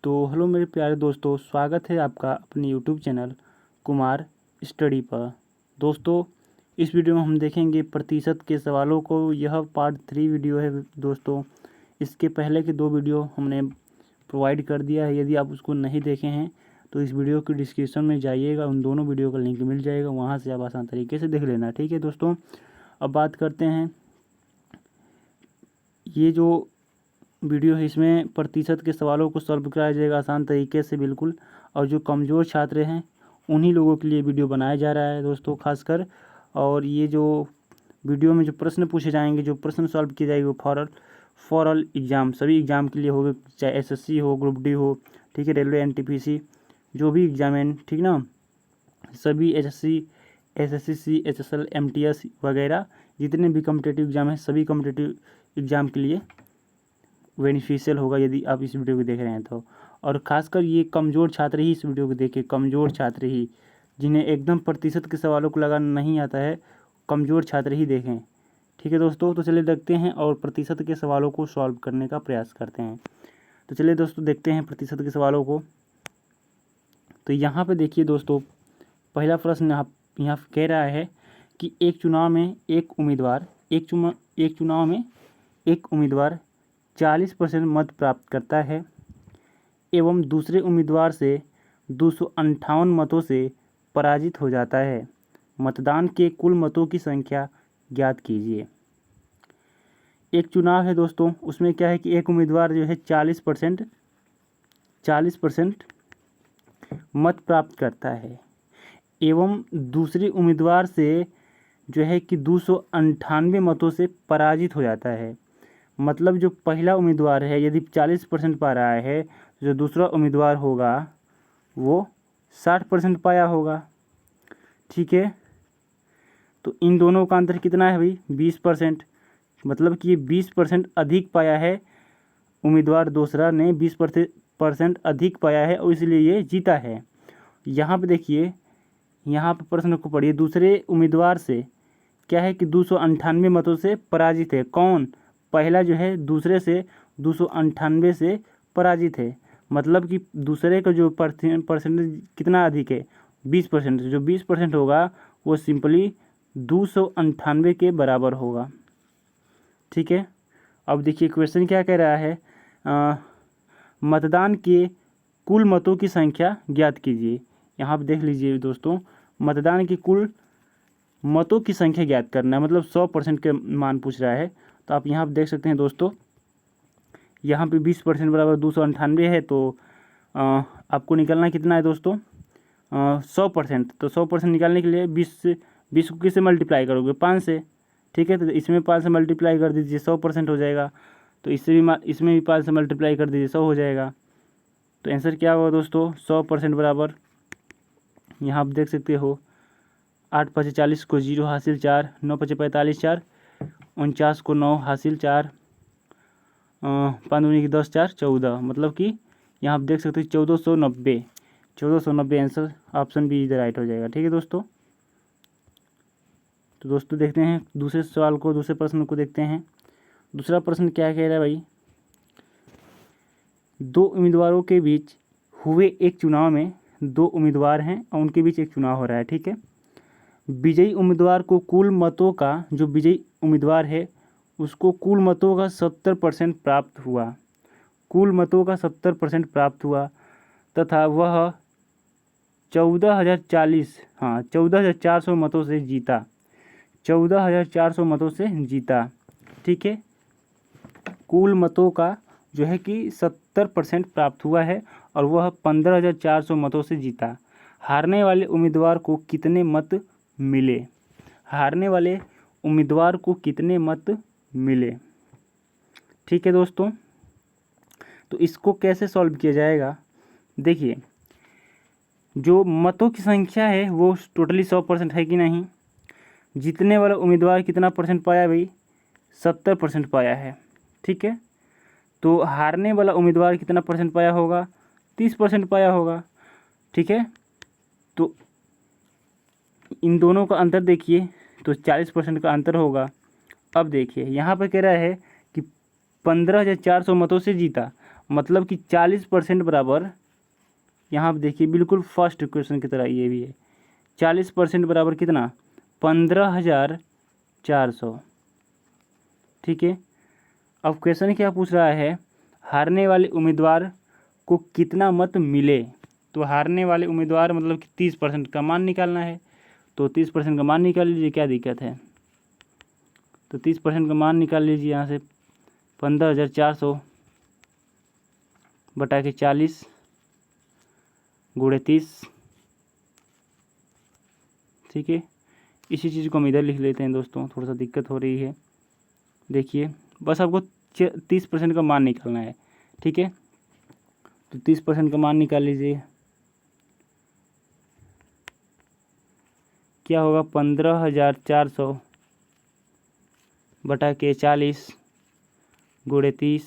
तो हेलो मेरे प्यारे दोस्तों, स्वागत है आपका अपने यूट्यूब चैनल कुमार स्टडी पर। दोस्तों, इस वीडियो में हम देखेंगे प्रतिशत के सवालों को। यह पार्ट 3 वीडियो है दोस्तों। इसके पहले के 2 वीडियो हमने प्रोवाइड कर दिया है। यदि आप उसको नहीं देखे हैं तो इस वीडियो के डिस्क्रिप्शन में जाइएगा, उन दोनों वीडियो का लिंक मिल जाएगा, वहाँ से आप आसान तरीके से देख लेना। ठीक है दोस्तों, अब बात करते हैं। ये जो वीडियो है इसमें प्रतिशत के सवालों को सॉल्व कराया जाएगा आसान तरीके से, बिल्कुल। और जो कमज़ोर छात्र हैं उन्हीं लोगों के लिए वीडियो बनाया जा रहा है दोस्तों, खासकर। और ये जो वीडियो में जो प्रश्न पूछे जाएंगे, जो प्रश्न सॉल्व किए जाएंगे, वो फॉर एग्ज़ाम, सभी एग्ज़ाम के लिए होगा, चाहे एसएससी हो, ग्रुप डी हो, ठीक है, रेलवे, एनटीपीसी, जो भी एग्ज़ाम है, ठीक ना, सभी एसएससी, एसएससी, एचएसएल, एमटीएस वगैरह जितने भी कॉम्पिटिटिव एग्ज़ाम हैं, सभी कॉम्पिटिटिव एग्ज़ाम के लिए बेनिफिशियल होगा यदि आप इस वीडियो को देख रहे हैं तो। और ख़ासकर ये कमज़ोर छात्र ही इस वीडियो को देखें, कमज़ोर छात्र ही, जिन्हें एकदम प्रतिशत के सवालों को लगाना नहीं आता है, कमज़ोर छात्र ही देखें। ठीक है दोस्तों, तो चलिए देखते हैं और प्रतिशत के सवालों को सॉल्व करने का प्रयास करते हैं। तो चलिए दोस्तों देखते हैं प्रतिशत के सवालों को। तो यहाँ पर देखिए दोस्तों, पहला प्रश्न यहाँ कह रहा है कि एक चुनाव में एक उम्मीदवार 40% मत प्राप्त करता है एवं दूसरे उम्मीदवार से 258 मतों से पराजित हो जाता है। मतदान के कुल मतों की संख्या ज्ञात कीजिए। एक चुनाव है दोस्तों, उसमें क्या है कि एक उम्मीदवार जो है 40% मत प्राप्त करता है एवं दूसरे उम्मीदवार से जो है कि 298 मतों से पराजित हो जाता है। मतलब जो पहला उम्मीदवार है यदि 40% पा रहा है, जो दूसरा उम्मीदवार होगा वो 60% पाया होगा। ठीक है, तो इन दोनों का अंतर कितना है भाई? 20%। मतलब कि ये 20% अधिक पाया है, उम्मीदवार दूसरा ने 20% अधिक पाया है और इसलिए ये जीता है। यहाँ पे देखिए, यहाँ पे प्रश्न को पढ़िए। दूसरे उम्मीदवार से क्या है कि 298 मतों से पराजित है। कौन? पहला जो है दूसरे से 298 से पराजित है। मतलब कि दूसरे का जो परसेंटेज कितना अधिक है? 20%। जो 20% होगा वो सिंपली 298 के बराबर होगा। ठीक है, अब देखिए क्वेश्चन क्या कह रहा है, मतदान के कुल मतों की संख्या ज्ञात कीजिए। यहाँ पर देख लीजिए दोस्तों, मतदान के कुल मतों की संख्या ज्ञात करना है, मतलब 100% के मान पूछ रहा है। तो आप यहाँ पर देख सकते हैं दोस्तों, यहाँ पे 20% बराबर 298 है, तो आपको निकालना कितना है दोस्तों? 100%। तो 100% निकालने के लिए 20 को किससे मल्टीप्लाई करोगे? 5 से। ठीक है, तो इसमें 5 से मल्टीप्लाई कर दीजिए, 100% हो जाएगा। तो इसमें भी 5 से मल्टीप्लाई कर दीजिए, 100 हो जाएगा। तो आंसर क्या होगा दोस्तों? 100% बराबर, यहाँ आप देख सकते हो, 8 × 5 = 40 को 0 हासिल 4, 9 × 5 = 45 4, 49 को 9 हासिल 4, 5 दूनी 10 4 14। मतलब कि यहाँ आप देख सकते हो 1490 आंसर ऑप्शन बी इधर राइट हो जाएगा। ठीक है दोस्तों, तो दोस्तों देखते हैं दूसरे सवाल को, दूसरे प्रश्न को देखते हैं। दूसरा प्रश्न क्या कह रहा है भाई? 2 उम्मीदवारों के बीच हुए एक चुनाव में 2 उम्मीदवार हैं और उनके बीच एक चुनाव हो रहा है। ठीक है, विजयी उम्मीदवार को कुल मतों का, जो विजयी उम्मीदवार है उसको कुल मतों का 70% प्राप्त हुआ, कुल मतों का 70% प्राप्त हुआ तथा वह 14,400 मतों से जीता, 14,400 मतों से जीता। ठीक है, कुल मतों का जो है कि 70% प्राप्त हुआ है और वह 15,400 मतों से जीता। हारने वाले उम्मीदवार को कितने मत मिले? हारने वाले उम्मीदवार को कितने मत मिले? ठीक है दोस्तों, तो इसको कैसे सॉल्व किया जाएगा? देखिए, जो मतों की संख्या है वो टोटली 100% है कि नहीं? जीतने वाला उम्मीदवार कितना परसेंट पाया भाई? 70% पाया है। ठीक है, तो हारने वाला उम्मीदवार कितना परसेंट पाया होगा? 30% पाया होगा। ठीक है, तो इन दोनों का अंतर देखिए, तो 40% का अंतर होगा। अब देखिए यहाँ पर कह रहा है कि 15,400 मतों से जीता, मतलब कि 40% बराबर, यहाँ आप देखिए बिल्कुल फर्स्ट क्वेश्चन की तरह ये भी है, 40% बराबर कितना, 15,400। ठीक है। अब क्वेश्चन क्या पूछ रहा है, हारने वाले उम्मीदवार को कितना मत मिले। तो हारने वाले उम्मीदवार मतलब कि 30% का मान निकालना है, तो 30% का मान निकाल लीजिए, क्या दिक्कत है। तो 30% का मान निकाल लीजिए यहाँ से, 15,400 बटा के 40 गुणे 30। ठीक है, इसी चीज़ को हम इधर लिख लेते हैं दोस्तों, थोड़ा सा दिक्कत हो रही है। देखिए बस आपको 30% का मान निकालना है। ठीक है, तो 30% का मान निकाल लीजिए, क्या होगा, 15,400 बटा के 40 गुणे 30,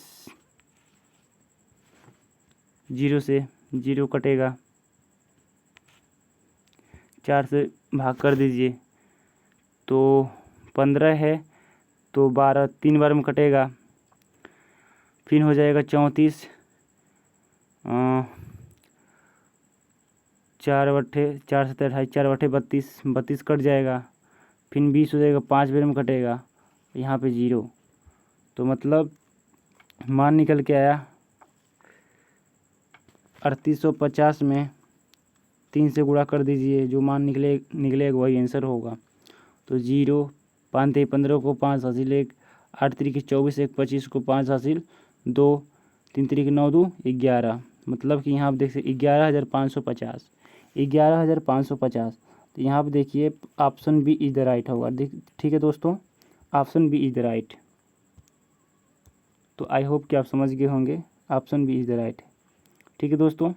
जीरो से जीरो कटेगा, 4 से भाग कर दीजिए, तो 15 है, तो 12 3 बार में कटेगा, फिर हो जाएगा 34, 4 से 28, 4 बटे 32, 32 कट जाएगा, फिर 20 हो जाएगा, 5 बार में कटेगा, यहाँ पे 0। तो मतलब मान निकल के आया 3850 में 3 से गुणा कर दीजिए, जो मान निकलेगा वही आंसर होगा। तो 0, 5 3 15 को 5 हासिल 1, 8 3 24, 1 25 को 5 हासिल 2, 3 3 9 2 11। मतलब कि यहाँ आप देख सकते 11,550, 11,550। तो यहाँ पर देखिए option B is the right होगा। ठीक है दोस्तों, option B is the right. तो आई होप कि आप समझ गए होंगे, option B is the right. ठीक है दोस्तों,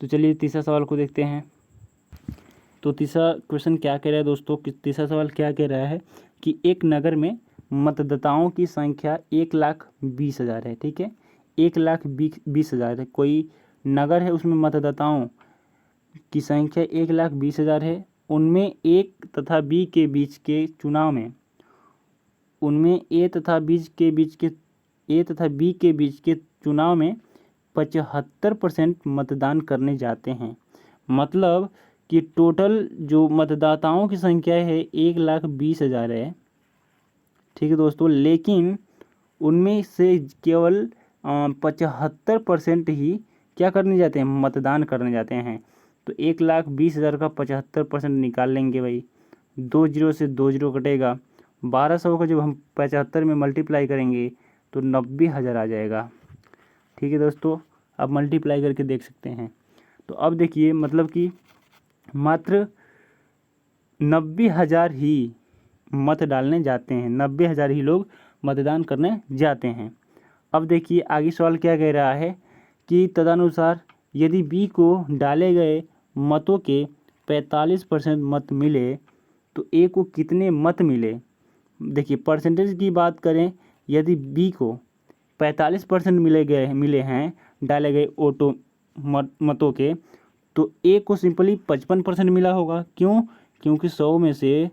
तो चलिए तीसरा सवाल को देखते हैं। तो तीसरा क्वेश्चन क्या कह रहा है दोस्तों, कि तीसरा सवाल क्या कह रहा है कि एक नगर में मतदाताओं की संख्या 1,20,000 है। ठीक है, 1,20,000 है। कोई नगर है, उसमें मतदाताओं की संख्या 1,20,000 है। उनमें ए तथा बी के बीच के चुनाव में, उनमें ए तथा बी के बीच के चुनाव में 75% मतदान करने जाते हैं। मतलब कि टोटल जो मतदाताओं की संख्या है 1,20,000 है। ठीक है दोस्तों, लेकिन उनमें से केवल 75% ही क्या करने जाते हैं, मतदान करने जाते हैं। तो 1,20,000 का 75% निकाल लेंगे भाई, 2 जीरो से 2 जीरो कटेगा, 1200 का जब हम 75 में मल्टीप्लाई करेंगे तो 90,000 आ जाएगा। ठीक है दोस्तों, आप मल्टीप्लाई करके देख सकते हैं। तो अब देखिए मतलब कि मात्र 90,000 ही मत डालने जाते हैं, 90,000 ही लोग मतदान करने जाते हैं। अब देखिए आगे सवाल क्या कह रहा है कि तदनुसार यदि बी को डाले गए मतों के 45% मत मिले तो ए को कितने मत मिले। देखिए परसेंटेज की बात करें, यदि बी को 45% मिले हैं डाले गए ऑटो मतों के, तो ए को सिंपली 55% मिला होगा। क्यों, क्योंकि 100 में से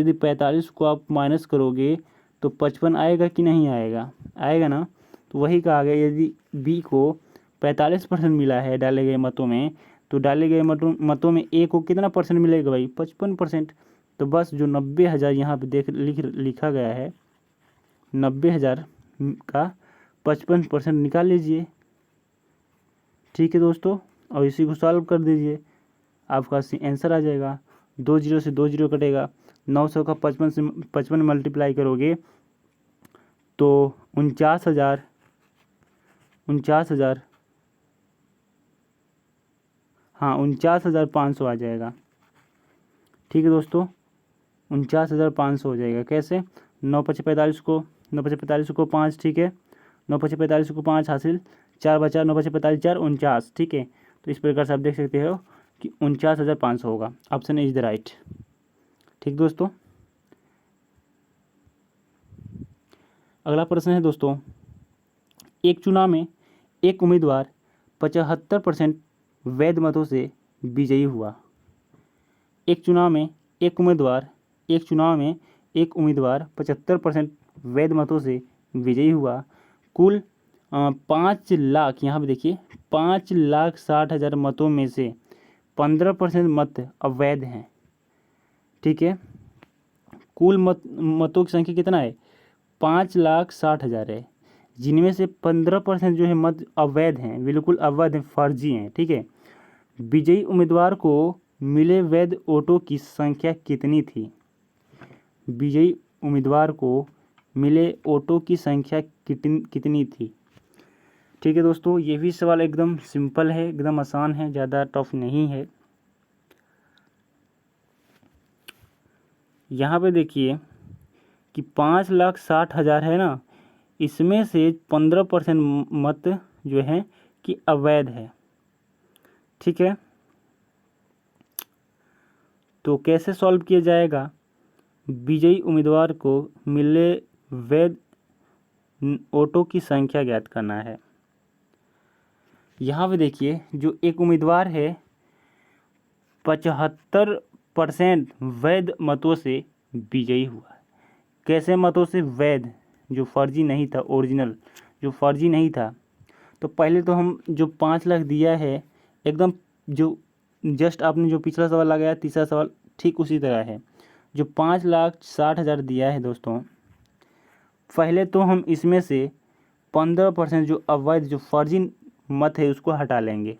यदि 45 को आप माइनस करोगे तो 55 आएगा कि नहीं आएगा, आएगा ना। तो वही कहा गया, यदि बी को 45% मिला है डाले गए मतों में, तो डाले गए मतों में ए को कितना परसेंट मिलेगा भाई, 55%। तो बस जो 90,000 यहाँ पे लिखा गया है, 90,000 का 55% निकाल लीजिए। ठीक है दोस्तों, और इसी को सॉल्व कर दीजिए, आपका आंसर आ जाएगा। 2 जीरो से 2 जीरो कटेगा, 900 का 55 से 55 मल्टीप्लाई करोगे तो 49,000 हाँ 49,500 आ जाएगा। ठीक है दोस्तों, 49,500 हो जाएगा। कैसे, 9 5 45 को 5, ठीक है, 9 5 45 को 5 हासिल, 4 बचा, 9 5 45 4 49। ठीक है, तो इस प्रकार से आप देख सकते हो कि 49,500 होगा। Option is the right. ठीक दोस्तों, अगला प्रश्न है दोस्तों, एक चुनाव में एक उम्मीदवार 75% वैध मतों से विजयी हुआ। एक चुनाव में एक उम्मीदवार 75% वैध मतों से विजयी हुआ। कुल 5,00,000, यहाँ पे देखिए 5,60,000 मतों में से 15% मत अवैध हैं। ठीक है, कुल मतों की संख्या कितना है? 5,60,000 है, जिनमें से 15% जो है मत अवैध हैं, बिल्कुल अवैध हैं, फर्जी हैं। ठीक है, विजयी उम्मीदवार को मिले वैध वोटों की संख्या कितनी थी? विजयी उम्मीदवार को मिले वोटों की संख्या कितनी थी? ठीक है दोस्तों, ये भी सवाल एकदम सिंपल है, एकदम आसान है, ज़्यादा टफ नहीं है। यहाँ पे देखिए कि 5,60,000 है ना, इसमें से 15% मत जो है कि अवैध है। ठीक है, तो कैसे सॉल्व किया जाएगा? विजयी उम्मीदवार को मिले वैध वोटों की संख्या ज्ञात करना है। यहाँ पे देखिए जो एक उम्मीदवार है 75% वैध मतों से विजयी हुआ है। कैसे मतों से? वैध, जो फर्जी नहीं था, ओरिजिनल जो फर्जी नहीं था। तो पहले तो हम जो 5 लाख दिया है, एकदम जो जस्ट आपने जो पिछला सवाल लगाया तीसरा सवाल ठीक उसी तरह है। जो 5,60,000 दिया है दोस्तों, पहले तो हम इसमें से 15% जो अवैध जो फर्जी मत है उसको हटा लेंगे।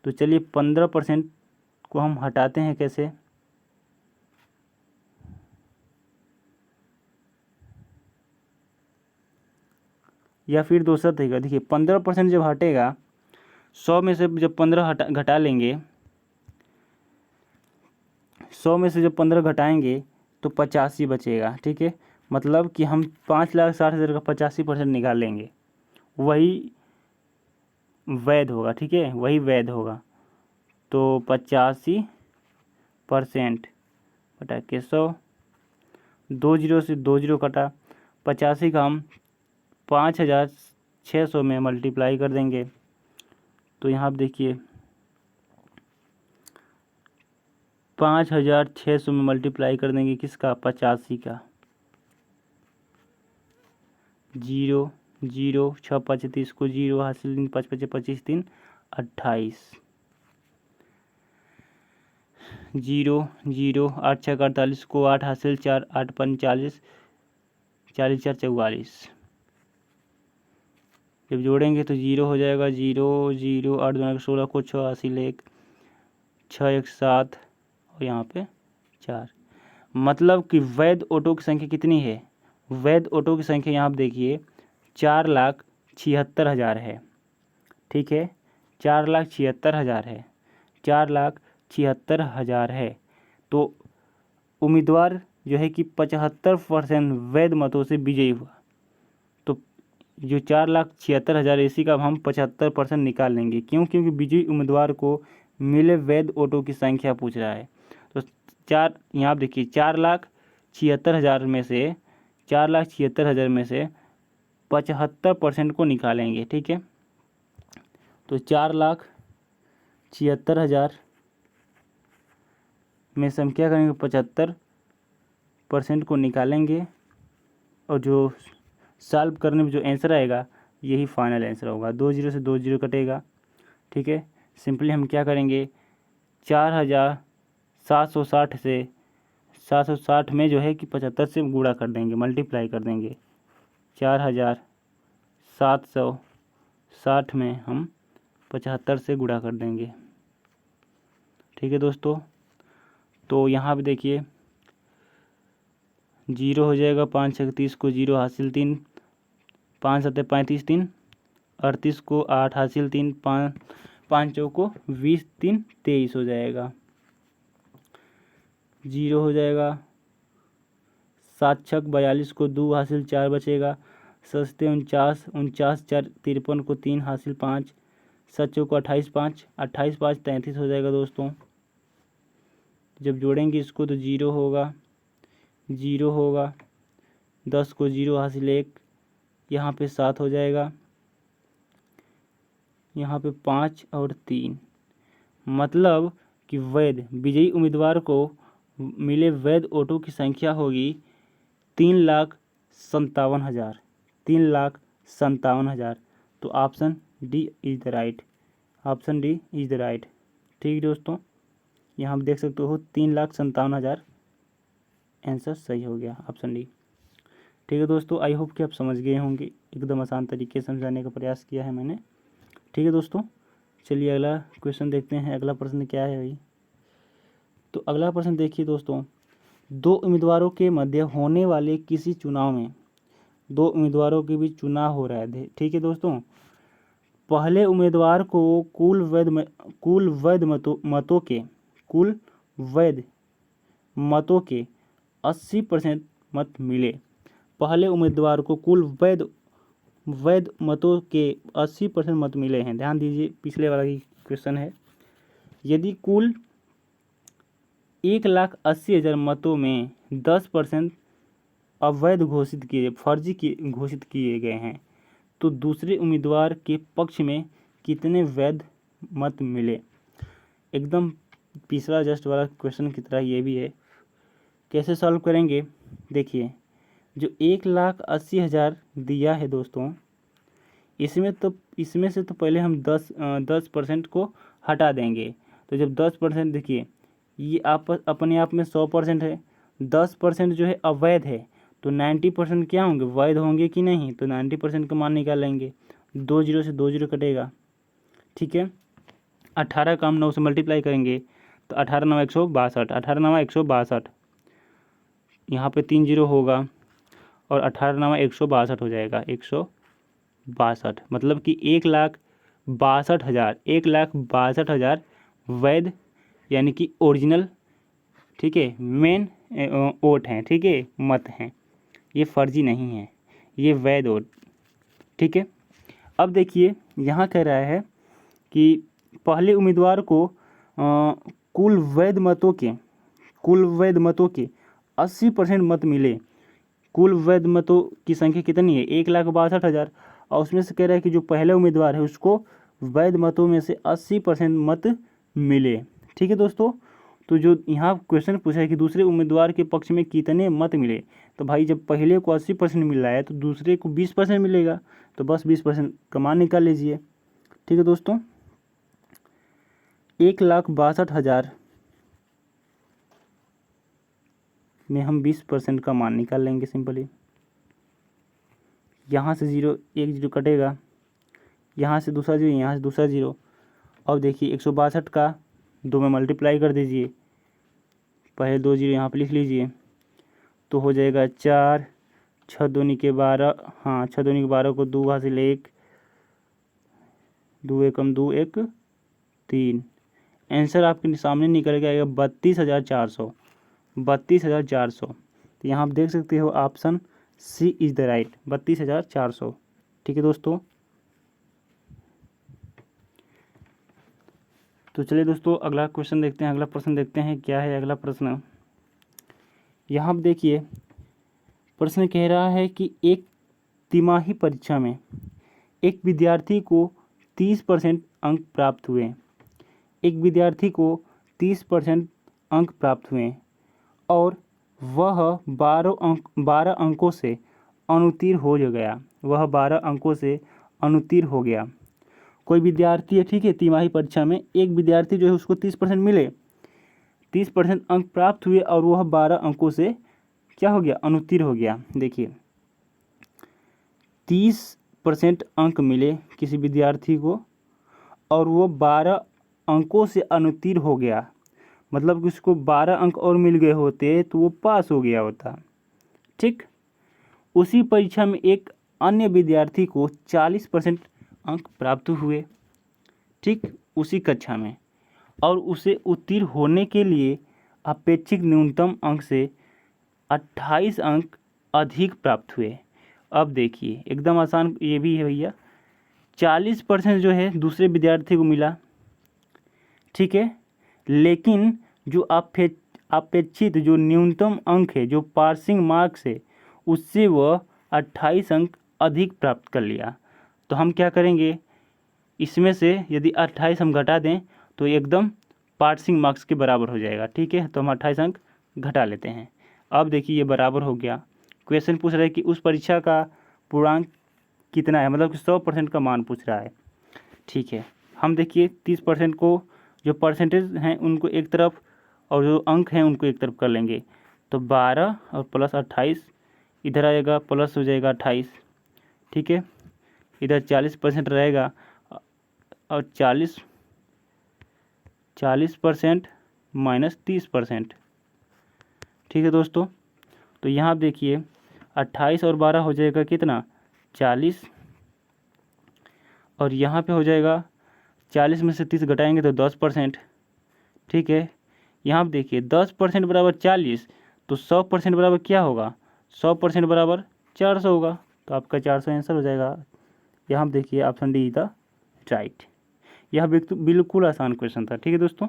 तो चलिए 15% को हम हटाते हैं। कैसे? या फिर दूसरा तरीका देखिए, 15% जब हटेगा, 100 में से जब 15 घटा लेंगे, 100 में से जब 15 घटाएंगे तो 85 बचेगा। ठीक है, मतलब कि हम 5,60,000 का 85% निकाल लेंगे, वही वैध होगा। ठीक है, वही वैध होगा। तो 85% बटा के 100, 2 जीरो से 2 जीरो कटा, 85 का हम 5,600 में मल्टीप्लाई कर देंगे। तो यहाँ आप देखिए 5,600 में मल्टीप्लाई कर देंगे किसका? 85 का। 0 0 6 5 30 को 0 हासिल, 3 5 5 25 3 28, 0 0 8 6 48 को 8 हासिल, 4 8 5 40, 40 4 44। जब जोड़ेंगे तो 0 हो जाएगा, 0 0 8 2 16 को 6 हासिल 1, 6 1 7 और यहाँ पे 4। मतलब कि वैध वोटों की संख्या कितनी है? वैध वोटों की संख्या यहाँ आप देखिए 4,76,000 है। ठीक है, 4,76,000 है, 4,76,000 है। तो उम्मीदवार जो है कि 75% वैध मतों से विजयी हुआ। तो जो 4,76,000 इसी का हम 75% निकाल लेंगे। क्यों? क्योंकि विजयी उम्मीदवार को मिले वैध वोटों की संख्या पूछ रहा है। तो यहाँ आप देखिए 4,76,000 में से 4,76,000 में से 75% को निकालेंगे। ठीक है, तो 4,76,000 में से हम क्या करेंगे? 75% को निकालेंगे और जो सॉल्व करने में जो आंसर आएगा यही फाइनल आंसर होगा। 2 जीरो से 2 जीरो कटेगा। ठीक है, सिंपली हम क्या करेंगे? 4,760 से 760 में जो है कि 75 से गुणा कर देंगे, मल्टीप्लाई कर देंगे। 4,760 में हम 75 से गुणा कर देंगे। ठीक है दोस्तों, तो यहाँ पे देखिए 0 हो जाएगा, 5 6 30 को 0 हासिल 3, 5 7 35 3 38 को 8 हासिल 3, 5 चौ को 20 3 23 हो जाएगा। 0 हो जाएगा, 7 6 42 को 2 हासिल 4 बचेगा, 7 49 49 4 53 को 3 हासिल 5, 7 चौ को 28 5 28 5 33 हो जाएगा दोस्तों। जब जोड़ेंगे इसको तो 0 होगा, 0 होगा, 10 को 0 हासिल 1, यहाँ पे 7 हो जाएगा, यहाँ पे 5 और 3। मतलब कि वैध विजयी उम्मीदवार को मिले वैध वोटों की संख्या होगी 3,57,000, 57,000। तो option D is the right, option D is the right. ठीक है दोस्तों, यहाँ आप देख सकते हो 3,57,000 आंसर सही हो गया, ऑप्शन डी। ठीक है दोस्तों, आई होप कि आप समझ गए होंगे, एकदम आसान तरीके से समझाने का प्रयास किया है मैंने। ठीक है दोस्तों, चलिए अगला क्वेश्चन देखते हैं। अगला प्रश्न क्या है भाई? तो अगला प्रश्न देखिए दोस्तों, दो उम्मीदवारों के मध्य होने वाले किसी चुनाव में, दो उम्मीदवारों के बीच चुनाव हो रहा है। ठीक है दोस्तों, पहले उम्मीदवार को कुल वैध मतों के 80% मत मिले। पहले उम्मीदवार को कुल वैध मतों के 80% मत मिले हैं। ध्यान दीजिए, पिछले वाला ही क्वेश्चन है। यदि कुल 1,80,000 मतों में 10% अवैध घोषित किए, फर्जी घोषित किए गए हैं, तो दूसरे उम्मीदवार के पक्ष में कितने वैध मत मिले? एकदम पिछला जस्ट वाला क्वेश्चन की तरह ये भी है। कैसे सॉल्व करेंगे? देखिए, जो 1,80,000 दिया है दोस्तों, इसमें से तो पहले हम 10% को हटा देंगे। तो जब 10%, देखिए ये अपने आप में 100% है, 10% जो है अवैध है, तो 90% क्या होंगे? वैध होंगे कि नहीं? तो 90% का मान निकाल लेंगे। 2 जीरो से 2 जीरो कटेगा। ठीक है, 18 का हम 9 से मल्टीप्लाई करेंगे तो 18 9 162, 18 9 162, यहाँ पे 3 जीरो होगा और 18 9 162 हो जाएगा, 162। मतलब कि 1,62,000, 1,62,000 वैध यानी कि ओरिजिनल, ठीक है, मेन वोट हैं, ठीक है, मत हैं। ये फर्जी नहीं है, ये वैध वोट। ठीक है, अब देखिए यहाँ कह रहा है कि पहले उम्मीदवार को कुल वैध मतों के 80% मत मिले। कुल वैध मतों की संख्या कितनी है? 1,62,000, और उसमें से कह रहा है कि जो पहले उम्मीदवार है उसको वैध मतों में से 80% मत मिले। ठीक है दोस्तों, तो जो यहाँ क्वेश्चन पूछा है कि दूसरे उम्मीदवार के पक्ष में कितने मत मिले, तो भाई जब पहले को 80% मिल रहा है तो दूसरे को 20% मिलेगा, तो बस 20% का मान निकाल लीजिए। ठीक है दोस्तों, 1,62,000 में हम 20% का मान निकाल लेंगे सिंपली। यहाँ से एक जीरो कटेगा, यहाँ से दूसरा जीरो, यहाँ से दूसरा जीरो। अब देखिए 162 का 2 में मल्टीप्लाई कर दीजिए, पहले 2 जीरो यहाँ पर लिख लीजिए, तो हो जाएगा 4, 6 दूनी के 12, हाँ 6 दूनी के 12 को 2 हासिल 1, 2 एकम 2 1 3। आंसर आपके सामने निकल के आएगा 32,400, 32,400। तो यहाँ आप देख सकते हो option C is the right, 32,400। ठीक है दोस्तों, तो चलिए दोस्तों अगला क्वेश्चन देखते हैं, अगला प्रश्न देखते हैं क्या है अगला प्रश्न। यहाँ आप देखिए, प्रश्न कह रहा है कि एक तिमाही परीक्षा में एक विद्यार्थी को 30% अंक प्राप्त हुए, एक विद्यार्थी को 30% अंक प्राप्त हुए और वह 12 अंकों से अनुत्तीर्ण हो गया, वह 12 अंकों से अनुत्तीर्ण हो गया। कोई विद्यार्थी है, ठीक है, तिमाही परीक्षा में एक विद्यार्थी जो है उसको 30% मिले, 30% अंक प्राप्त हुए और वह 12 अंकों से क्या हो गया? अनुत्तीर्ण हो गया। देखिए 30% अंक मिले किसी विद्यार्थी को और वो 12 अंकों से अनुत्तीर्ण हो गया, मतलब कि उसको 12 अंक और मिल गए होते तो वो पास हो गया होता। ठीक, उसी परीक्षा में एक अन्य विद्यार्थी को 40% अंक प्राप्त हुए, ठीक, उसी कक्षा में, और उसे उत्तीर्ण होने के लिए अपेक्षित न्यूनतम अंक से 28 अंक अधिक प्राप्त हुए। अब देखिए एकदम आसान ये भी है भैया, 40% जो है दूसरे विद्यार्थी को मिला, ठीक है, लेकिन जो अपेक्षित जो न्यूनतम अंक है, जो पासिंग मार्क्स है, उससे वह 28 अंक अधिक प्राप्त कर लिया। तो हम क्या करेंगे, इसमें से यदि 28 हम घटा दें तो एकदम पासिंग मार्क्स के बराबर हो जाएगा। ठीक है, तो हम 28 अंक घटा लेते हैं। अब देखिए ये बराबर हो गया। क्वेश्चन पूछ रहा है कि उस परीक्षा का पूर्णांक कितना है, मतलब कि 100% का मान पूछ रहा है। ठीक है, हम देखिए 30% को जो परसेंटेज हैं उनको एक तरफ और जो अंक हैं उनको एक तरफ कर लेंगे। तो 12 और प्लस 28 इधर आएगा, प्लस हो जाएगा 28। ठीक है, इधर 40% रहेगा और 40% माइनस 30%। ठीक है दोस्तों, तो यहाँ आप देखिए 28 और 12 हो जाएगा कितना, 40, और यहाँ पे हो जाएगा 40 में से 30 घटाएंगे तो 10%। ठीक है, यहाँ आप देखिए 10% बराबर 40, तो 100% बराबर क्या होगा, 100% बराबर 400 होगा। तो आपका 400 आंसर हो जाएगा। यहाँ आप देखिए ऑप्शन डी द राइट। यह बिल्कुल आसान क्वेश्चन था। ठीक है दोस्तों,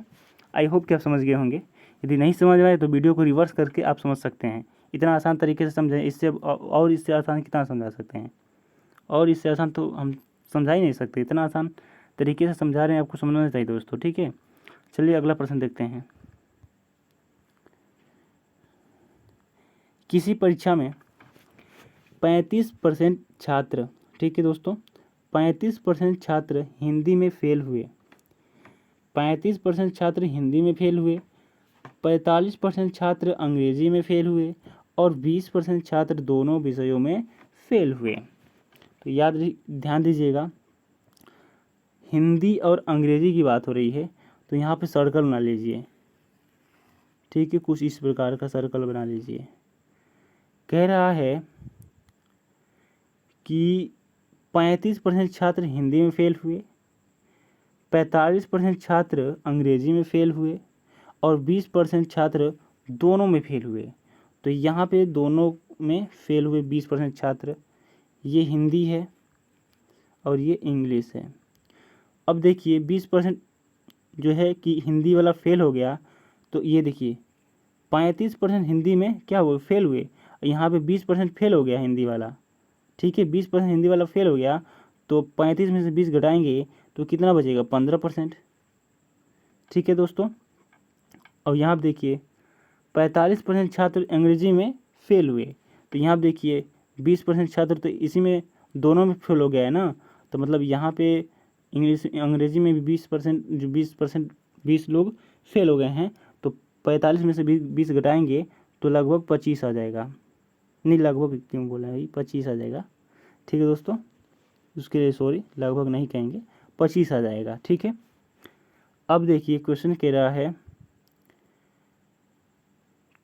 आई होप कि आप समझ गए होंगे। यदि नहीं समझ में आए तो वीडियो को रिवर्स करके आप समझ सकते हैं। इतना आसान तरीके से समझें, इससे और इससे आसान कितना समझा सकते हैं, और इससे आसान तो हम समझा ही नहीं सकते। इतना आसान तरीके से समझा रहे हैं, आपको समझना चाहिए दोस्तों। ठीक है, चलिए अगला प्रश्न देखते हैं। किसी परीक्षा में 35% छात्र, ठीक है दोस्तों, 35% छात्र हिंदी में फेल हुए, 35% छात्र हिंदी में फेल हुए, 45% छात्र अंग्रेजी में फेल हुए और 20% छात्र दोनों विषयों में फेल हुए। तो ध्यान दीजिएगा, हिंदी और अंग्रेजी की बात हो रही है, तो यहाँ पे सर्कल बना लीजिए। ठीक है, कुछ इस प्रकार का सर्कल बना लीजिए। कह रहा है कि 35% छात्र हिंदी में फेल हुए, 45% छात्र अंग्रेजी में फेल हुए और 20% छात्र दोनों में फेल हुए। तो यहाँ पे दोनों में फेल हुए 20% छात्र, ये हिंदी है और ये इंग्लिश है। अब देखिए 20% जो है कि हिंदी वाला फेल हो गया, तो ये देखिए 35% हिंदी में क्या हुए, फेल हुए, यहाँ पे 20% फेल हो गया हिंदी वाला। ठीक है, 20% हिंदी वाला फेल हो गया, तो 35 में से 20 घटाएंगे तो कितना बचेगा, 15%। ठीक है दोस्तों, और यहाँ आप देखिए 45% छात्र अंग्रेजी में फेल हुए, तो यहाँ आप देखिए 20% छात्र तो इसी में दोनों में फेल हो गया है ना, तो मतलब यहाँ पे अंग्रेजी में भी 20% 20 लोग फेल हो गए हैं। तो 45 में से 20 घटाएंगे तो लगभग 25 आ जाएगा, नहीं लगभग क्यों बोला है, 25 आ जाएगा। ठीक है दोस्तों, उसके लिए सॉरी, लगभग नहीं कहेंगे, 25 आ जाएगा। ठीक है, अब देखिए क्वेश्चन कह रहा है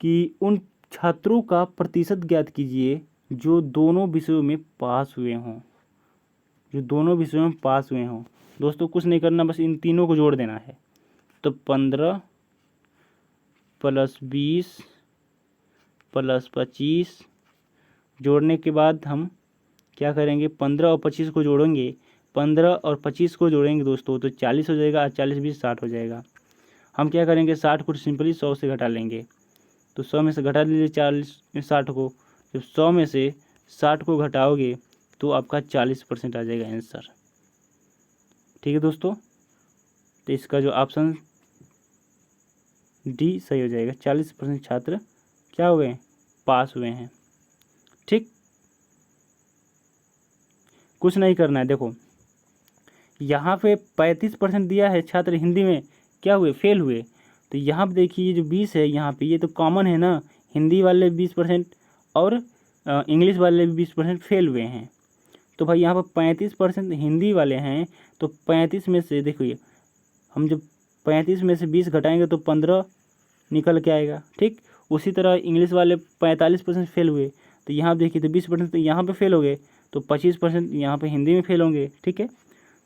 कि उन छात्रों का प्रतिशत ज्ञात कीजिए जो दोनों विषयों में पास हुए हों, जो दोनों विषयों में पास हुए हों। दोस्तों कुछ नहीं करना, बस इन तीनों को जोड़ देना है। तो 15 + 20 + 25 जोड़ने के बाद हम क्या करेंगे, 15 और 25 को जोड़ेंगे, 15 और 25 को जोड़ेंगे दोस्तों तो 40 हो जाएगा, 40 20 60 हो जाएगा। हम क्या करेंगे, 60 को सिंपली 100 से घटा लेंगे, तो 100 में से घटा लीजिए 40 60 को, जब 100 में से 60 को घटाओगे तो आपका 40% आ जाएगा आंसर। ठीक है दोस्तों, तो इसका जो ऑप्शन डी सही हो जाएगा, 40% छात्र क्या हुए, पास हुए हैं। ठीक, कुछ नहीं करना है। देखो यहाँ पे 35% दिया है छात्र हिंदी में क्या हुए, फेल हुए, तो यहाँ पे देखिए ये जो 20 है यहाँ पे, ये तो कॉमन है ना, हिंदी वाले 20% और इंग्लिश वाले भी 20% फेल हुए हैं। तो भाई यहाँ पर 35% हिंदी वाले हैं, तो 35 में से देखिए हम जब 35 में से 20 घटाएंगे तो 15 निकल के आएगा। ठीक, उसी तरह इंग्लिश वाले 45% फेल हुए, तो यहाँ देखिए तो 20% तो यहाँ पे फेल हो गए, तो 25% यहाँ पे हिंदी में फेल होंगे। ठीक है,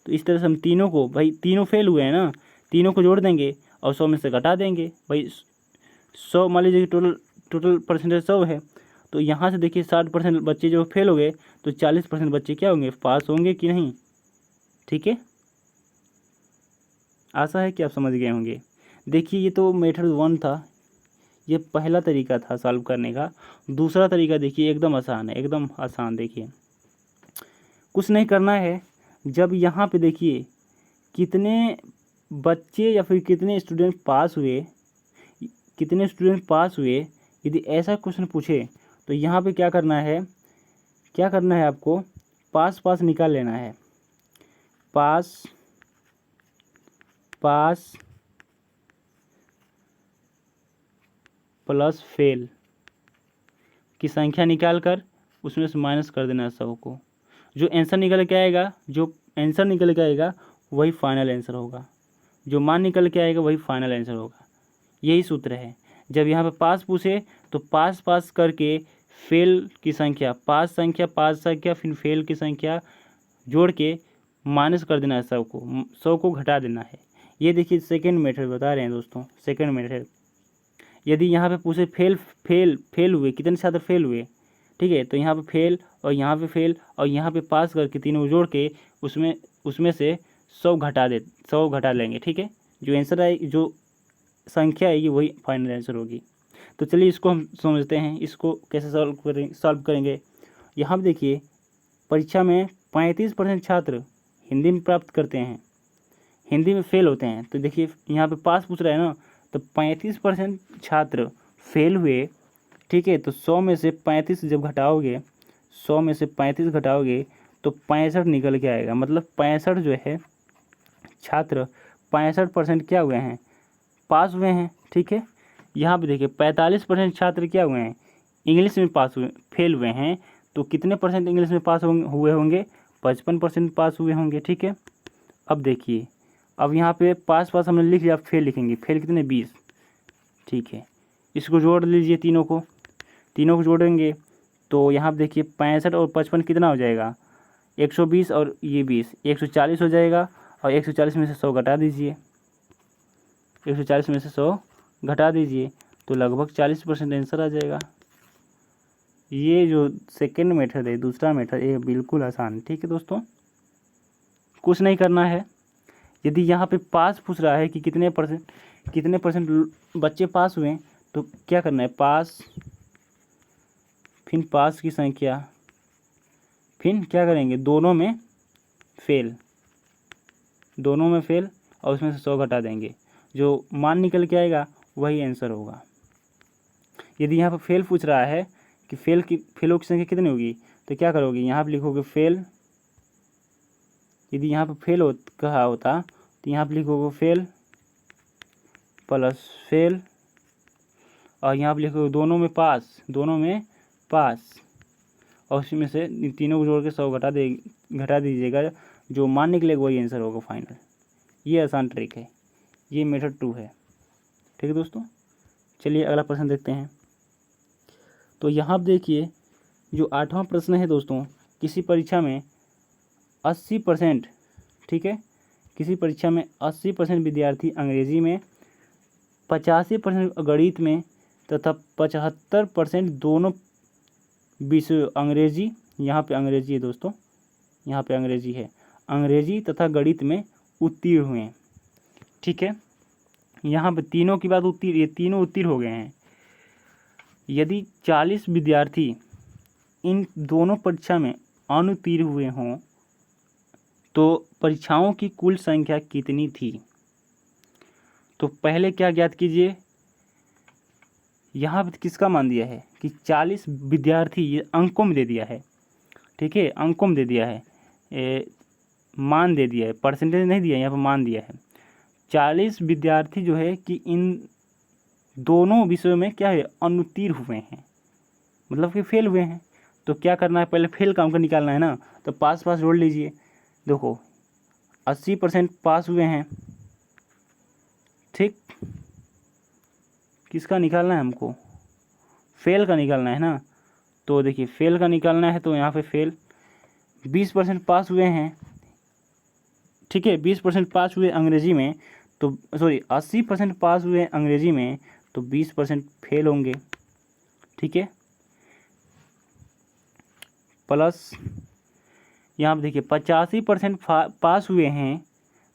तो इस तरह से हम तीनों को, भाई तीनों फेल हुए हैं ना, तीनों को जोड़ देंगे और 100 में से घटा देंगे। भाई 100 मान लीजिए कि टोटल परसेंटेज 100 है, तो यहाँ से देखिए 60% बच्चे जो फेल हो गए, तो 40% बच्चे क्या होंगे, पास होंगे कि नहीं। ठीक है, आशा है कि आप समझ गए होंगे। देखिए ये तो मेथड 1 था, ये पहला तरीका था सॉल्व करने का। दूसरा तरीका देखिए एकदम आसान है, एकदम आसान। देखिए कुछ नहीं करना है, जब यहाँ पे देखिए कितने बच्चे या फिर कितने स्टूडेंट पास हुए, कितने स्टूडेंट पास हुए, यदि ऐसा क्वेश्चन पूछे तो यहाँ पे क्या करना है, क्या करना है आपको पास पास निकाल लेना है। पास पास प्लस फेल की संख्या निकाल कर उसमें से माइनस कर देना है 100 को। जो आंसर निकल के आएगा वही फाइनल आंसर होगा। जो मान निकल के आएगा वही फाइनल आंसर होगा। यही सूत्र है। जब यहाँ पे पास पूछे तो पास पास करके फेल की संख्या, पास संख्या फिर फेल की संख्या जोड़ के माइनस कर देना है 100 को घटा देना है। ये देखिए सेकेंड मेथड बता रहे हैं दोस्तों, सेकेंड मेथड। यदि यहाँ पे पूछे फेल हुए, कितने छात्र फेल हुए, ठीक है, तो यहाँ पे फेल और यहाँ पे फेल और यहाँ पे पास करके तीनों जोड़ के उसमें से 100 घटा लेंगे, ठीक है। जो आंसर आए, जो संख्या आएगी वही फाइनल आंसर होगी। तो चलिए इसको हम समझते हैं, इसको कैसे सॉल्व करेंगे। यहाँ पे देखिए परीक्षा में 35% छात्र हिंदी में प्राप्त करते हैं, हिंदी में फेल होते हैं। तो देखिए यहाँ पे पास पूछ रहा है ना, तो 35% छात्र फेल हुए, ठीक है। तो 100 में से 35 जब घटाओगे, 100 में से 35 घटाओगे तो 65 निकल के आएगा। मतलब 65 जो है छात्र 65% क्या हुए हैं, पास हुए हैं, ठीक है। यहाँ पे देखिए 45% छात्र क्या हुए हैं, इंग्लिश में फेल हुए हैं। तो कितने परसेंट इंग्लिश में पास हुए होंगे, 55% पास हुए होंगे, ठीक है। अब देखिए, अब यहाँ पे पास हमने लिख लिया, फेल लिखेंगे। फेल कितने, 20, ठीक है। इसको जोड़ लीजिए, तीनों को जोड़ेंगे तो यहाँ पे देखिए 65 और 55 कितना हो जाएगा, 120 और ये 20, 140 हो जाएगा। और 140 में से 100 घटा दीजिए, 140 में से 100 घटा दीजिए तो लगभग 40% आंसर आ जाएगा। ये जो सेकेंड मेथड है, दूसरा मेथड, ये बिल्कुल आसान, ठीक है दोस्तों। कुछ नहीं करना है। यदि यहाँ पे पास पूछ रहा है कि कितने परसेंट बच्चे पास हुए, तो क्या करना है, पास, फिर पास की संख्या, फिर क्या करेंगे, दोनों में फेल और उसमें से 100 घटा देंगे। जो मान निकल के आएगा वही आंसर होगा। यदि यहाँ पर फेल पूछ रहा है कि फेलों की संख्या कितनी होगी, तो क्या करोगे, यहाँ पर लिखोगे फेल। यदि यहाँ पर फेल कहा होता तो यहाँ पर लिखोगे फेल प्लस फेल और यहाँ पर लिखोगे दोनों में पास और उसी में से तीनों को जोड़ के 100 घटा दीजिएगा। जो मान निकलेगा वही आंसर होगा फाइनल। ये आसान ट्रिक है, ये मेथड 2 है, ठीक है दोस्तों। चलिए अगला प्रश्न देखते हैं। तो यहाँ देखिए जो 8वां प्रश्न है दोस्तों, किसी परीक्षा में 80%, ठीक है, किसी परीक्षा में 80% विद्यार्थी अंग्रेजी में, 85% गणित में तथा 75% दोनों विषय अंग्रेजी, यहाँ पे अंग्रेजी है दोस्तों, यहाँ पे अंग्रेजी है, अंग्रेजी तथा गणित में उत्तीर्ण हुए हैं, ठीक है। यहाँ पे तीनों की बात उत्तीर्ण, ये तीनों उत्तीर्ण हो गए हैं। यदि 40 विद्यार्थी इन दोनों परीक्षा में अनुत्तीर्ण हुए हों तो परीक्षाओं की कुल संख्या कितनी थी। तो पहले क्या ज्ञात कीजिए, यहाँ पे किसका मान दिया है कि 40 विद्यार्थी, ये अंकों में दे दिया है, ठीक है, अंकों में दे दिया है, मान दे दिया है, परसेंटेज नहीं दिया, यहाँ पर मान दिया है। 40 विद्यार्थी जो है कि इन दोनों विषयों में क्या है, अनुत्तीर्ण हुए हैं, मतलब कि फेल हुए हैं। तो क्या करना है, पहले फेल का अंक निकालना है ना, तो पास जोड़ लीजिए। देखो 80% पास हुए हैं, ठीक, किसका निकालना है हमको, फेल का निकालना है ना। तो देखिए फेल का निकालना है तो यहाँ पे फेल 20% पास हुए हैं, ठीक है, 20% पास हुए अंग्रेजी में, तो सॉरी 80% पास हुए अंग्रेजी में, तो 20% फेल होंगे, ठीक है। प्लस यहाँ पे देखिए 85% पास हुए हैं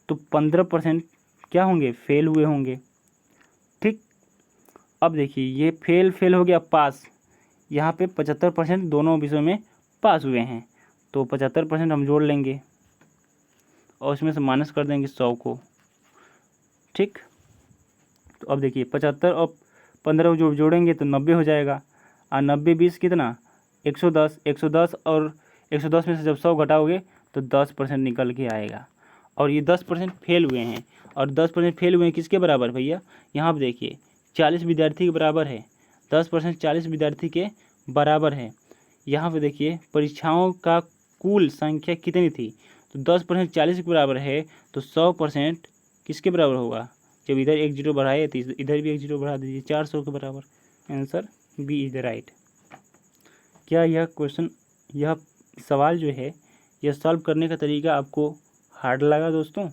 तो 15% क्या होंगे, फेल हुए होंगे, ठीक। अब देखिए ये फेल हो गया, पास, यहाँ पे 75% दोनों विषयों में पास हुए हैं, तो 75% हम जोड़ लेंगे और उसमें से माइनस कर देंगे 100 को, ठीक। तो अब देखिए 75 और 15 जो जोड़ेंगे तो 90 हो जाएगा, और 90 20 कितना, 110, 110 और 110 में से जब 100 घटाओगे तो 10% निकल के आएगा। और ये 10% फेल हुए हैं, और 10% फेल हुए हैं किसके बराबर भैया, यहाँ पर देखिए 40 विद्यार्थी के बराबर है। 10% 40 विद्यार्थी के बराबर है। यहाँ पे देखिए परीक्षाओं का कुल संख्या कितनी थी, तो 10% 40 के बराबर है, तो 100% किसके बराबर होगा, जब इधर एक जीरो बढ़ाए तो इधर भी एक जीरो बढ़ा दीजिए, 400 के बराबर। Answer B is the right. क्या यह क्वेश्चन, यह सवाल जो है, यह सॉल्व करने का तरीका आपको हार्ड लगा दोस्तों?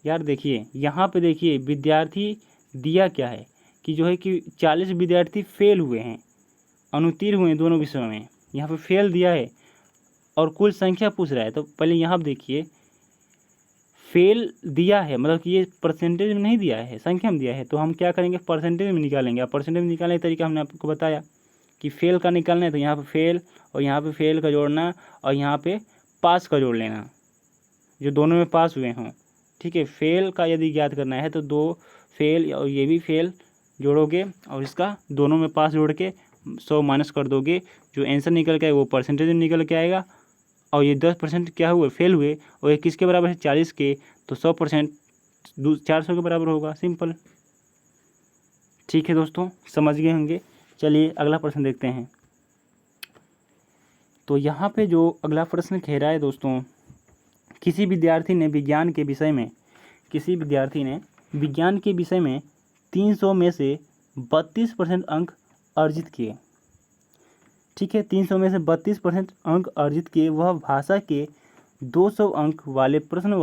यार देखिए यहाँ पे देखिए विद्यार्थी दिया क्या है कि जो है कि 40 विद्यार्थी फेल हुए हैं, अनुत्तीर्ण हुए हैं दोनों विषयों में, यहाँ पे फेल दिया है और कुल संख्या पूछ रहा है। तो पहले यहाँ पे देखिए फेल दिया है, मतलब कि ये परसेंटेज में नहीं दिया है, संख्या में दिया है, तो हम क्या करेंगे, परसेंटेज में निकालेंगे। अब परसेंटेज में निकालने का तरीका हमने आपको बताया कि फेल का निकालना है, तो यहाँ पे फेल और यहाँ पे फेल का जोड़ना और यहाँ पे पास का जोड़ लेना, जो दोनों में पास हुए हों। ठीक है, फेल का यदि ज्ञात करना है तो 2 फेल और ये भी फेल जोड़ोगे और इसका दोनों में पास जोड़ के 100 माइनस कर दोगे, जो आंसर निकल के आएगा वो परसेंटेज में निकल के आएगा। और ये 10% क्या हुए, फेल हुए, और ये किसके बराबर है, 40 के, तो 100% 400 के बराबर होगा, सिंपल। ठीक है दोस्तों, समझ गए होंगे। चलिए अगला प्रश्न देखते हैं। तो यहाँ पे जो अगला प्रश्न कह रहा है दोस्तों, किसी विद्यार्थी ने विज्ञान के विषय में 300 में से 32% अंक अर्जित किए। ठीक है, 300 में से 32% अंक अर्जित किए। वह भाषा के 200 अंक वाले प्रश्न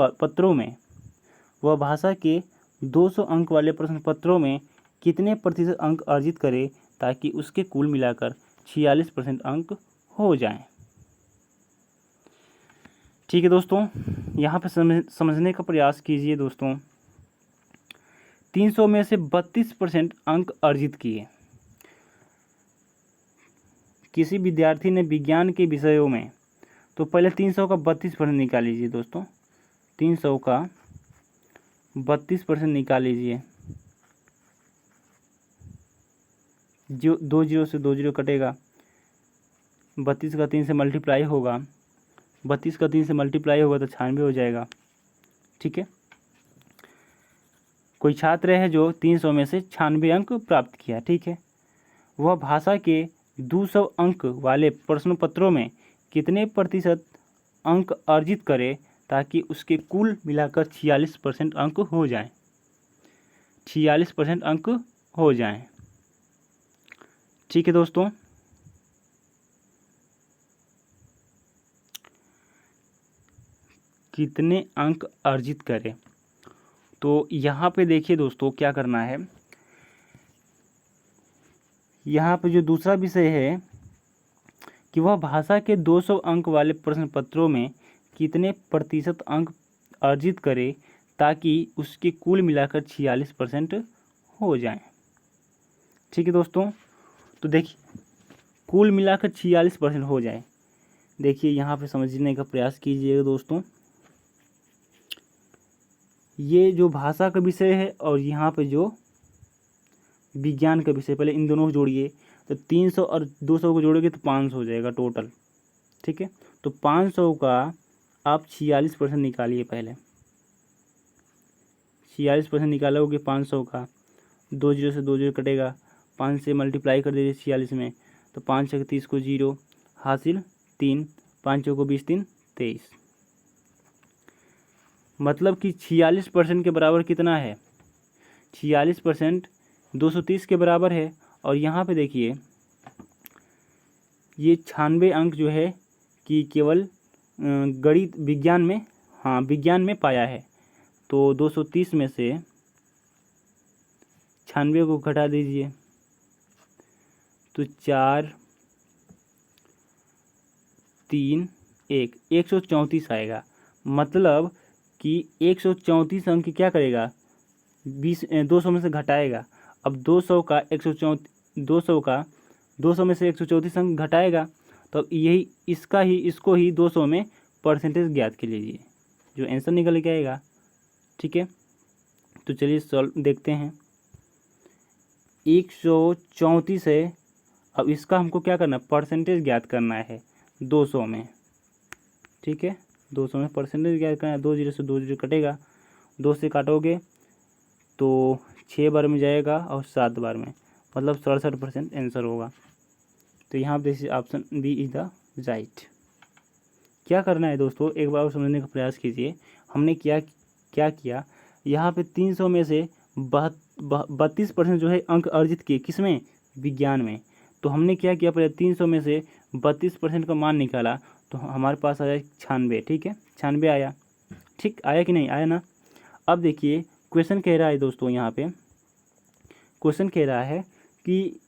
पत्रों में कितने प्रतिशत अंक अर्जित करे ताकि उसके कुल मिलाकर 46% अंक हो जाएं। ठीक है दोस्तों, यहाँ पे समझने का प्रयास कीजिए दोस्तों। 300 में से 32% अंक अर्जित किए। किसी विद्यार्थी ने विज्ञान के विषयों में, तो पहले 300 का 32% निकाल लीजिए दोस्तों। 300 का 32% निकाल लीजिए, जो 2 जीरो से 2 जीरो कटेगा, 32 का 3 से मल्टीप्लाई होगा, 32 का 3 से मल्टीप्लाई होगा तो 96 हो जाएगा। ठीक है, कोई छात्र है जो 300 में से 96 अंक प्राप्त किया। ठीक है, वह भाषा के 200 अंक वाले प्रश्न पत्रों में कितने प्रतिशत अंक अर्जित करे ताकि उसके कुल मिलाकर 46% अंक हो जाएं। 46% अंक हो जाएं। ठीक है दोस्तों, कितने अंक अर्जित करें, तो यहाँ पे देखिए दोस्तों क्या करना है। यहाँ पे जो दूसरा विषय है कि वह भाषा के 200 अंक वाले प्रश्न पत्रों में कितने प्रतिशत अंक अर्जित करे ताकि उसके कुल मिलाकर 46% हो जाएं। ठीक है दोस्तों, तो देखिए कुल मिलाकर 46% हो जाए। देखिए यहाँ पे समझने का प्रयास कीजिएगा दोस्तों। ये जो भाषा का विषय है और यहाँ पे जो विज्ञान का विषय, पहले इन दोनों को जोड़िए, तो 300 और 200 को जोड़ोगे तो 500 हो जाएगा टोटल। ठीक है, तो 500 का आप 46% निकालिए। पहले 46% निकालोगे 500 का, 2 जीरो से 2 जीरो कटेगा, 5 से मल्टीप्लाई कर दीजिए 46 में, तो 5 छक 30 को 0 हासिल 3, 5 को 20 3 23। मतलब कि 46% के बराबर कितना है, 46% 230 के बराबर है। और यहाँ पे देखिए ये 96 अंक जो है कि केवल गणित विज्ञान में पाया है। तो 230 में से 96 को घटा दीजिए, तो 4 3 1 134 आएगा। मतलब कि 134 अंक क्या करेगा, 200 में से घटाएगा। अब 200 का 200 में से 134 अंक घटाएगा, तो यही इसको ही 200 में परसेंटेज ज्ञात कर लीजिए, जो आंसर निकल के आएगा। ठीक है, तो चलिए सॉल्व देखते हैं। 134 है, अब इसका हमको क्या करना है, परसेंटेज ज्ञात करना है। 200 में, ठीक है। 200 में परसेंटेज क्या करना है, 2 जीरो से 2 जीरो कटेगा, 2 से काटोगे तो 6 बार में जाएगा और 7 बार में, मतलब 67% आंसर होगा। तो यहाँ पे देखिए option B is the right. क्या करना है दोस्तों, एक बार और समझने का प्रयास कीजिए। हमने क्या किया, यहाँ पे 300 में से 32% जो है अंक अर्जित किए, किसमें, विज्ञान में। तो हमने क्या किया, पहले 300 में से 32% का मान निकाला, तो हमारे पास आया 96, ठीक है, 96 आया, ठीक आया कि नहीं आया ना। अब देखिए क्वेश्चन कह रहा है दोस्तों, यहाँ पे क्वेश्चन कह रहा है कि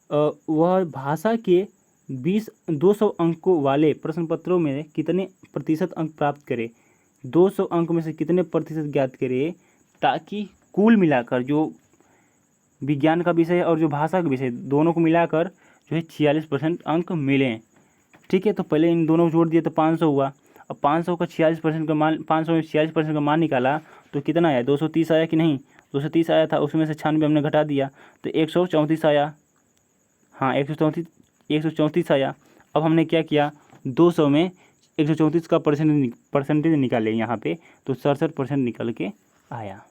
वह भाषा के 200 अंकों वाले प्रश्न पत्रों में कितने प्रतिशत अंक प्राप्त करे, 200 अंक में से कितने प्रतिशत ज्ञात करे, ताकि कुल मिलाकर जो विज्ञान का विषय और जो भाषा का विषय दोनों को मिलाकर जो है 46% अंक मिलें, ठीक है। तो पहले इन दोनों को जोड़ दिए तो 500 हुआ। अब 500 का 46% का मान, 500 में 46% का मान निकाला तो कितना आया, 230 आया कि नहीं, 230 आया था, उसमें से 96 हमने घटा दिया तो 134 आया, हाँ 134 आया। अब हमने क्या किया, 200 में 134 का परसेंटेज निकाले यहाँ पे, तो 67% निकल के आया,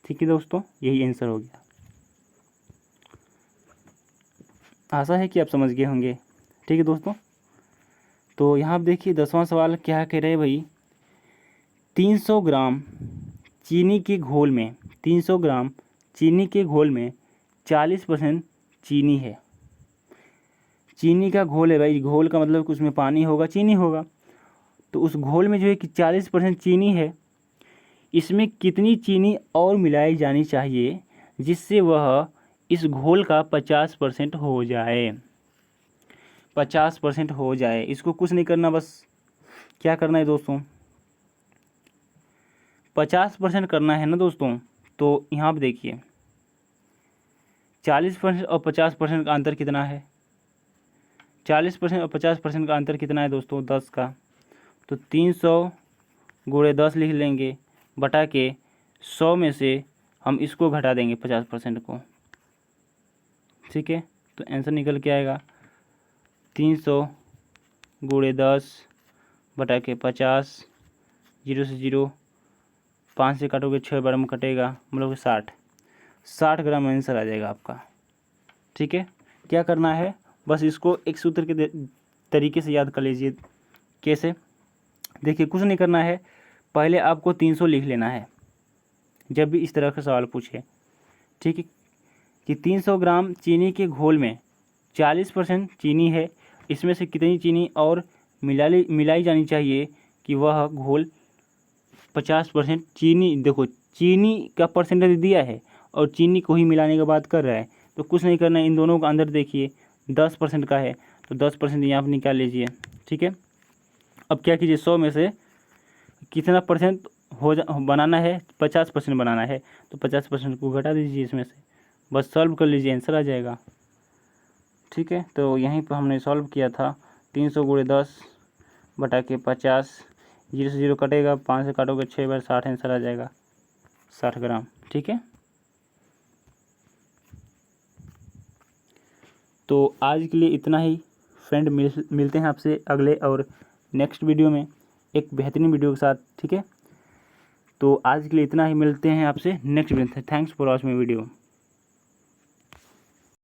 ठीक है दोस्तों, यही आंसर हो गया। आशा है कि आप समझ गए होंगे, ठीक है दोस्तों। तो यहाँ देखिए 10वां सवाल क्या कह रहे हैं भाई, 300 ग्राम चीनी के घोल में, 300 ग्राम चीनी के घोल में 40% चीनी है। चीनी का घोल है भाई, घोल का मतलब कि उसमें पानी होगा, चीनी होगा, तो उस घोल में जो है कि 40% चीनी है, इसमें कितनी चीनी और मिलाई जानी चाहिए जिससे वह इस घोल का 50% हो जाए, 50% हो जाए। इसको कुछ नहीं करना, बस क्या करना है दोस्तों, 50% करना है ना दोस्तों। तो यहाँ पर देखिए 40% और 50% का अंतर कितना है, 40% और 50% का अंतर कितना है दोस्तों, 10 का। तो 300 गुणे 10 लिख लेंगे, बटा के 100 में से हम इसको घटा देंगे 50% को, ठीक है। तो आंसर निकल के आएगा 300 गुणे 10 बटा के 50, 0 से 0, 5 से काटोगे 6 बार में कटेगा, मतलब 60 ग्राम आंसर आ जाएगा आपका, ठीक है। क्या करना है, बस इसको एक सूत्र के तरीके से याद कर लीजिए। कैसे, देखिए कुछ नहीं करना है, पहले आपको 300 लिख लेना है जब भी इस तरह का सवाल पूछे, ठीक है, कि 300 ग्राम चीनी के घोल में 40% चीनी है, इसमें से कितनी चीनी और मिलाई जानी चाहिए कि वह घोल 50% चीनी, देखो चीनी का परसेंटेज दिया है और चीनी को ही मिलाने की बात कर रहा है, तो कुछ नहीं करना है, इन दोनों का अंदर देखिए 10% का है, तो 10% यहाँ पर निकाल लीजिए, ठीक है। अब क्या कीजिए, 100 में से कितना परसेंट बनाना है, 50% बनाना है, तो 50% को घटा दीजिए इसमें से, बस सॉल्व कर लीजिए, आंसर आ जाएगा, ठीक है। तो यहीं पर हमने सॉल्व किया था, 300 गुणे 10 बटा के 50, 0 से 0 कटेगा, 5 से काटोगे 6 बार, 60 आंसर आ जाएगा, 60 ग्राम, ठीक है। तो आज के लिए इतना ही फ्रेंड, मिलते हैं आपसे अगले और नेक्स्ट वीडियो में एक बेहतरीन वीडियो के साथ, ठीक है। तो आज के लिए इतना ही, मिलते हैं आपसे next video. Thanks for watching my video.